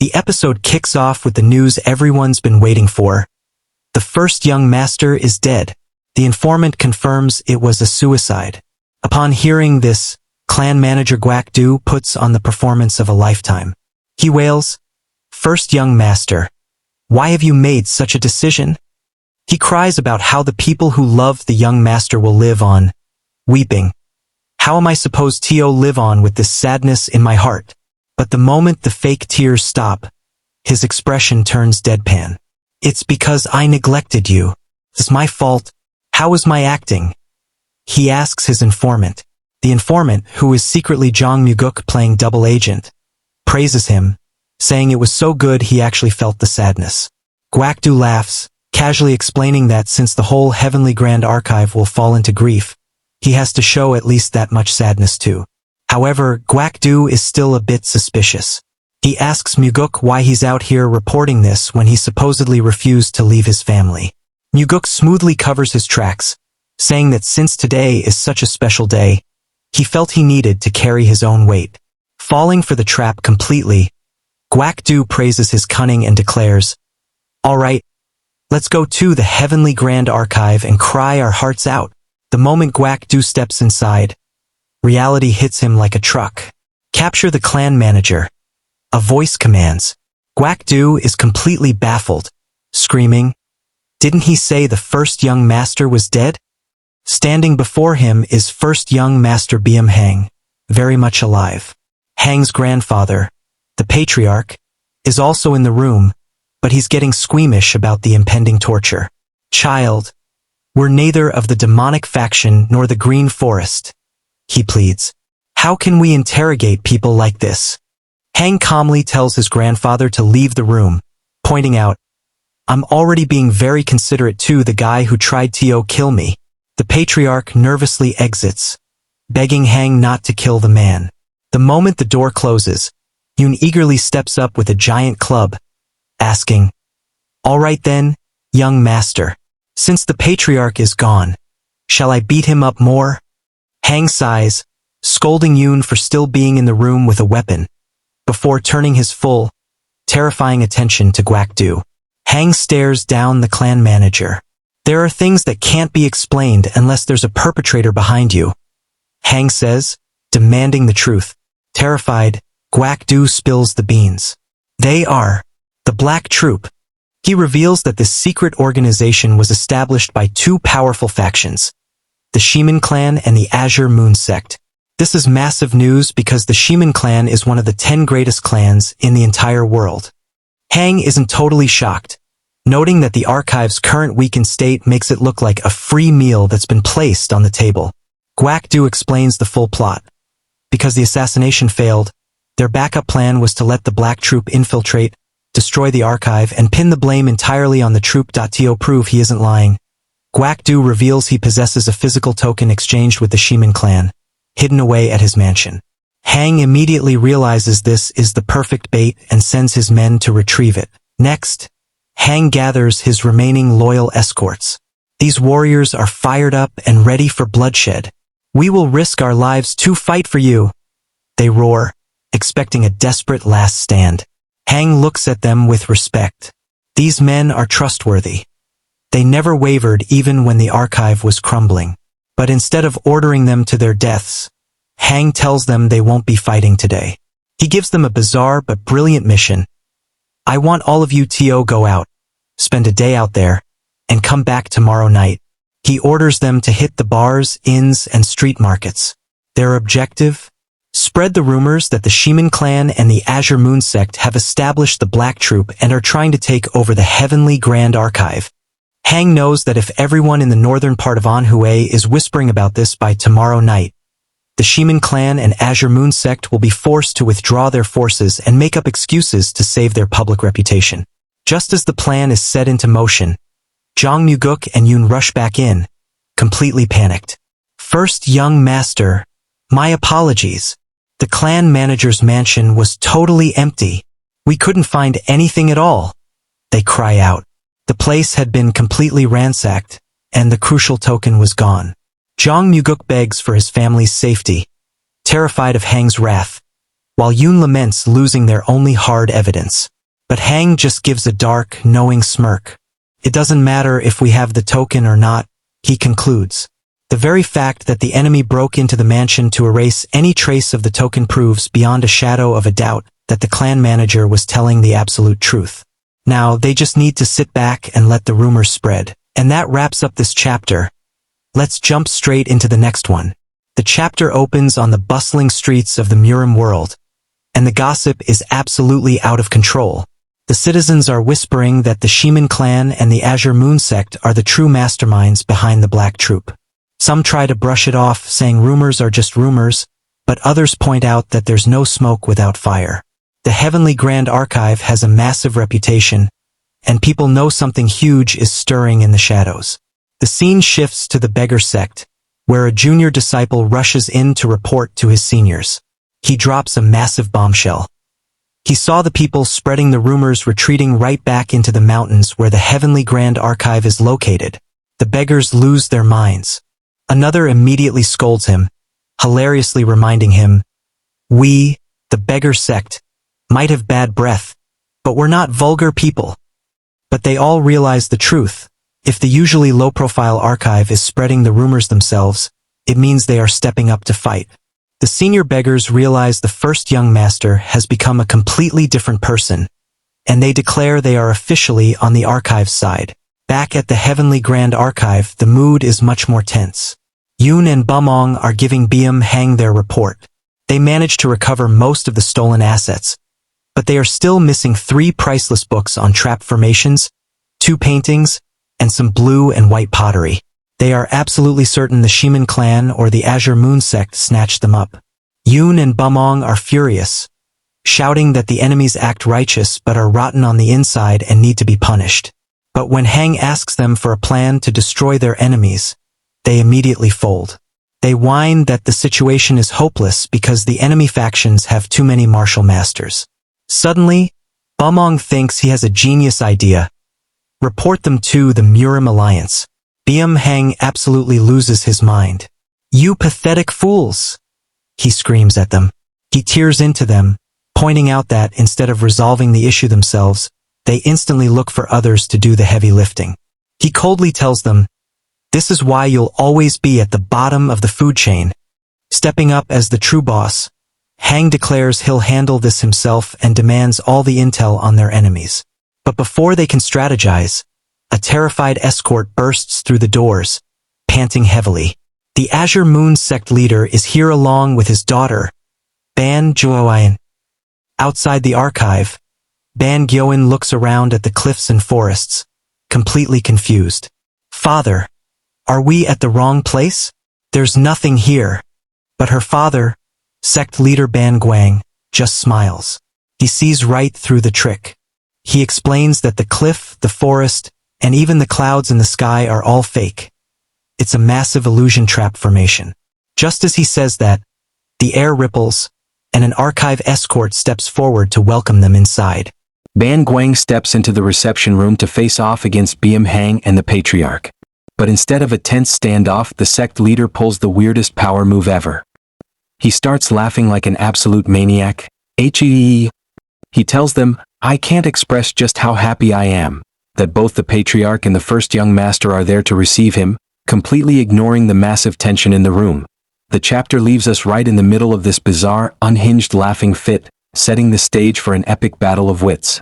The episode kicks off with the news everyone's been waiting for. The first young master is dead. The informant confirms it was a suicide. Upon hearing this, clan manager Gwak-do puts on the performance of a lifetime. He wails, "First young master, why have you made such a decision?" He cries about how the people who love the young master will live on, weeping. "How am I supposed to live on with this sadness in my heart?" But the moment the fake tears stop, his expression turns deadpan. "It's because I neglected you. It's my fault. How is my acting?" He asks his informant. The informant, who is secretly Jong Muguk playing double agent, praises him, saying it was so good he actually felt the sadness. Gwak-do laughs, casually explaining that since the whole Heavenly Grand Archive will fall into grief, he has to show at least that much sadness too. However, Gwak-do is still a bit suspicious. He asks Muguk why he's out here reporting this when he supposedly refused to leave his family. Muguk smoothly covers his tracks, saying that since today is such a special day, he felt he needed to carry his own weight. Falling for the trap completely, Gwak-do praises his cunning and declares, "All right, let's go to the Heavenly Grand Archive and cry our hearts out." The moment Gwak-do steps inside, reality hits him like a truck. "Capture the clan manager," a voice commands. Gwak-do is completely baffled, screaming, "Didn't he say the first young master was dead?" Standing before him is first young master Beom Hang, very much alive. Hang's grandfather, the patriarch, is also in the room, but he's getting squeamish about the impending torture. "Child, we're neither of the demonic faction nor the Green Forest," he pleads. "How can we interrogate people like this?" Hang calmly tells his grandfather to leave the room, pointing out, "I'm already being very considerate to the guy who tried to kill me." The patriarch nervously exits, begging Hang not to kill the man. The moment the door closes, Yoon eagerly steps up with a giant club, asking, "All right then, young master. Since the patriarch is gone, shall I beat him up more?" Hang sighs, scolding Yoon for still being in the room with a weapon, before turning his full, terrifying attention to Gwak-do. Hang stares down the clan manager. "There are things that can't be explained unless there's a perpetrator behind you," Hang says, demanding the truth. Terrified, Gwak-do spills the beans. They are the Black Troop. He reveals that this secret organization was established by two powerful factions, the Shimin clan and the Azure Moon sect. This is massive news because the Shimin clan is one of the 10 greatest clans in the entire world. Hang isn't totally shocked, noting that the archive's current weakened state makes it look like a free meal that's been placed on the table. Gwak-do explains the full plot. Because the assassination failed, their backup plan was to let the Black Troop infiltrate, destroy the archive, and pin the blame entirely on the troop. To prove he isn't lying, Gwak-do reveals he possesses a physical token exchanged with the Shimin clan, hidden away at his mansion. Hang immediately realizes this is the perfect bait and sends his men to retrieve it. Next, Hang gathers his remaining loyal escorts. These warriors are fired up and ready for bloodshed. "We will risk our lives to fight for you," they roar, expecting a desperate last stand. Hang looks at them with respect. These men are trustworthy. They never wavered even when the archive was crumbling. But instead of ordering them to their deaths, Hang tells them they won't be fighting today. He gives them a bizarre but brilliant mission. "I want all of you to go out, spend a day out there, and come back tomorrow night." He orders them to hit the bars, inns, and street markets. Their objective? Spread the rumors that the Shimin clan and the Azure Moon sect have established the Black Troop and are trying to take over the Heavenly Grand Archive. Hang knows that if everyone in the northern part of Anhui is whispering about this by tomorrow night, the Shimin clan and Azure Moon sect will be forced to withdraw their forces and make up excuses to save their public reputation. Just as the plan is set into motion, Jong Muguk and Yoon rush back in, completely panicked. "First young master, my apologies. The clan manager's mansion was totally empty. We couldn't find anything at all," they cry out. The place had been completely ransacked, and the crucial token was gone. Jong Muguk begs for his family's safety. Terrified of Hang's wrath, while Yoon laments losing their only hard evidence. But Hang just gives a dark, knowing smirk. It doesn't matter if we have the token or not, he concludes. The very fact that the enemy broke into the mansion to erase any trace of the token proves beyond a shadow of a doubt that the clan manager was telling the absolute truth. Now, they just need to sit back and let the rumors spread. And that wraps up this chapter. Let's jump straight into the next one. The chapter opens on the bustling streets of the Murim world, and the gossip is absolutely out of control. The citizens are whispering that the Shiman clan and the Azure Moon sect are the true masterminds behind the Black Troop. Some try to brush it off, saying rumors are just rumors, but others point out that there's no smoke without fire. The Heavenly Grand Archive has a massive reputation, and people know something huge is stirring in the shadows. The scene shifts to the Beggar sect, where a junior disciple rushes in to report to his seniors. He drops a massive bombshell. He saw the people spreading the rumors retreating right back into the mountains where the Heavenly Grand Archive is located. The beggars lose their minds. Another immediately scolds him, hilariously reminding him, "We, the Beggar sect, might have bad breath, but we're not vulgar people." But they all realize the truth. If the usually low-profile archive is spreading the rumors themselves, it means they are stepping up to fight. The senior beggars realize the first young master has become a completely different person, and they declare they are officially on the archive's side. Back at the Heavenly Grand Archive, the mood is much more tense. Yoon and Beom Hang are giving Beom Hang their report. They manage to recover most of the stolen assets, but they are still missing 3 priceless books on trap formations, 2 paintings, and some blue and white pottery. They are absolutely certain the Shiman clan or the Azure Moon sect snatched them up. Yoon and Beom Hang are furious, shouting that the enemies act righteous but are rotten on the inside and need to be punished. But when Hang asks them for a plan to destroy their enemies, they immediately fold. They whine that the situation is hopeless because the enemy factions have too many martial masters. Suddenly, Beom Hang thinks he has a genius idea. Report them to the Murim Alliance. Beom Hang absolutely loses his mind. "You pathetic fools!" he screams at them. He tears into them, pointing out that instead of resolving the issue themselves, they instantly look for others to do the heavy lifting. He coldly tells them, "This is why you'll always be at the bottom of the food chain." Stepping up as the true boss, Hang declares he'll handle this himself and demands all the intel on their enemies. But before they can strategize, a terrified escort bursts through the doors, panting heavily. The Azure Moon sect leader is here along with his daughter, Ban Gyoin. Outside the archive, Ban Gyoin looks around at the cliffs and forests, completely confused. "Father, are we at the wrong place? There's nothing here." But her father, sect leader Ban Guang, just smiles. He sees right through the trick. He explains that the cliff, the forest, and even the clouds in the sky are all fake. It's a massive illusion trap formation. Just as he says that, the air ripples, and an archive escort steps forward to welcome them inside. Ban Guang steps into the reception room to face off against Beom Hang and the Patriarch. But instead of a tense standoff, the sect leader pulls the weirdest power move ever. He starts laughing like an absolute maniac. He tells them, "I can't express just how happy I am that both the Patriarch and the first young master are there to receive him," completely ignoring the massive tension in the room. The chapter leaves us right in the middle of this bizarre, unhinged laughing fit, setting the stage for an epic battle of wits.